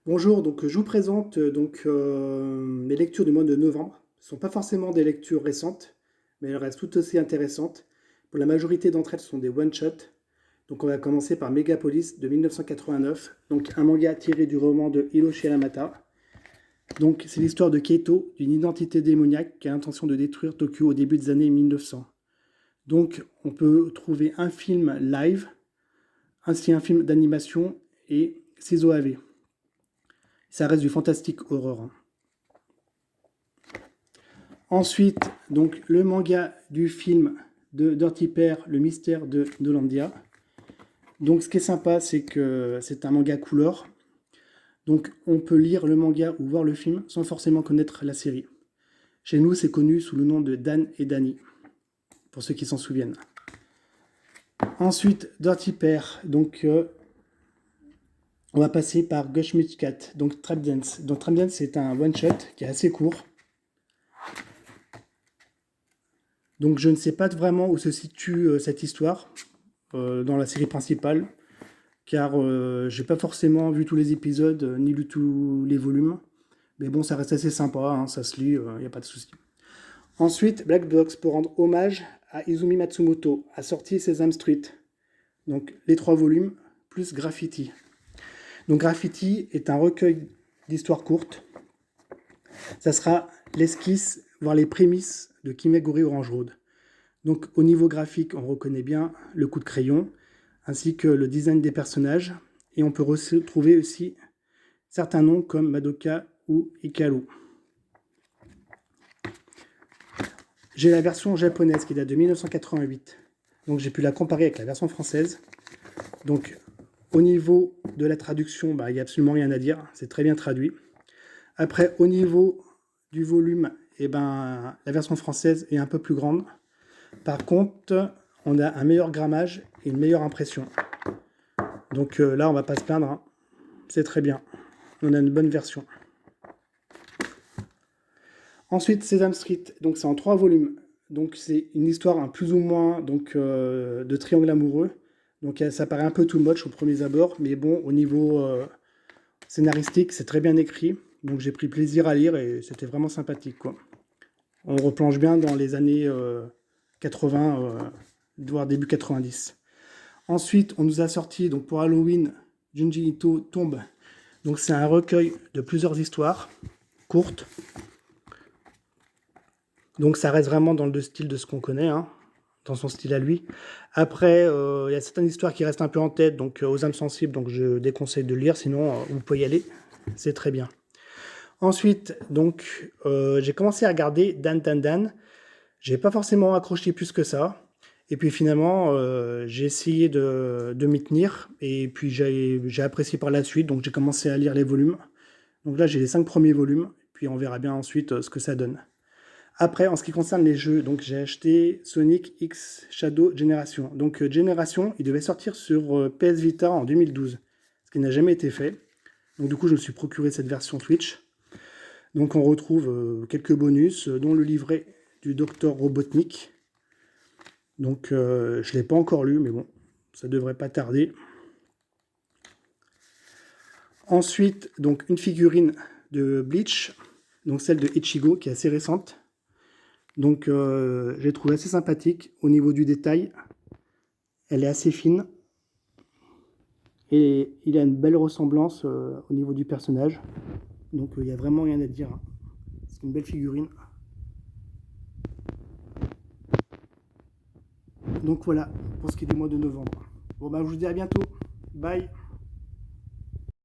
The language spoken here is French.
Bonjour, je vous présente mes lectures du mois de novembre. Ce ne sont pas forcément des lectures récentes, mais elles restent tout aussi intéressantes. Pour la majorité d'entre elles, ce sont des one-shots. Donc on va commencer par Megapolis de 1989, donc un manga tiré du roman de Hiroshi Aramata. Donc c'est l'histoire de Keito, d'une identité démoniaque qui a l'intention de détruire Tokyo au début des années 1900. Donc on peut trouver un film live, ainsi un film d'animation et 6 OAV. Ça reste du fantastique horreur, hein. Ensuite, donc le manga du film de Dirty Pair, Le mystère de Nolandia. Donc ce qui est sympa, c'est que c'est un manga couleur. Donc on peut lire le manga ou voir le film sans forcément connaître la série. Chez nous, c'est connu sous le nom de Dan et Danny, pour ceux qui s'en souviennent. Ensuite, Dirty Pair, on va passer par Gush Cat, donc Trap Dance. Donc Trap Dance, c'est un one-shot qui est assez court. Donc je ne sais pas vraiment où se situe cette histoire dans la série principale, car j'ai pas forcément vu tous les épisodes, ni lu tous les volumes. Mais bon, ça reste assez sympa, hein, ça se lit, il n'y a pas de souci. Ensuite, Black Box, pour rendre hommage à Izumi Matsumoto, a sorti Sesame Street. Donc les 3 volumes, plus Graffiti. Donc Graffiti est un recueil d'histoires courtes. Ça sera l'esquisse, voire les prémices de Kimegure Orange Road. Donc au niveau graphique, on reconnaît bien le coup de crayon, ainsi que le design des personnages, et on peut retrouver aussi certains noms comme Madoka ou Hikaru. J'ai la version japonaise qui date de 1988, donc j'ai pu la comparer avec la version française. Donc au niveau de la traduction, il n'y a absolument rien à dire, c'est très bien traduit. Après, au niveau du volume, la version française est un peu plus grande. Par contre, on a un meilleur grammage et une meilleure impression. Donc là, on va pas se plaindre, hein. C'est très bien. On a une bonne version. Ensuite, Sesame Street, donc c'est en 3 volumes. Donc c'est une histoire plus ou moins de triangle amoureux. Donc ça paraît un peu too much au premier abord, mais bon, au niveau scénaristique, c'est très bien écrit. Donc j'ai pris plaisir à lire et c'était vraiment sympathique, quoi. On replonge bien dans les années 80, voire début 90. Ensuite, on nous a sorti, donc pour Halloween, Junji Ito tombe. Donc c'est un recueil de plusieurs histoires courtes. Donc ça reste vraiment dans le style de ce qu'on connaît, hein, dans son style à lui. Après, il y a certaines histoires qui restent un peu en tête, donc aux âmes sensibles, donc je déconseille de lire, sinon vous pouvez y aller, c'est très bien. Ensuite, j'ai commencé à regarder Dan Dan Dan. J'ai pas forcément accroché plus que ça. Et puis finalement, j'ai essayé de m'y tenir. Et puis j'ai apprécié par la suite. Donc j'ai commencé à lire les volumes. Donc là, j'ai les 5 premiers volumes. Puis on verra bien ensuite ce que ça donne. Après, en ce qui concerne les jeux, donc j'ai acheté Sonic X Shadow Generation. Donc Generation, il devait sortir sur PS Vita en 2012. Ce qui n'a jamais été fait. Donc du coup, je me suis procuré cette version Switch. Donc on retrouve quelques bonus, dont le livret du Docteur Robotnik. Donc je ne l'ai pas encore lu, mais bon, ça devrait pas tarder. Ensuite, donc une figurine de Bleach, donc celle de Ichigo, qui est assez récente. Donc j'ai trouvé assez sympathique au niveau du détail. Elle est assez fine. Et il a une belle ressemblance au niveau du personnage. Donc il n'y a vraiment rien à dire, hein. C'est une belle figurine. Donc voilà, pour ce qui est du mois de novembre. Bon je vous dis à bientôt. Bye.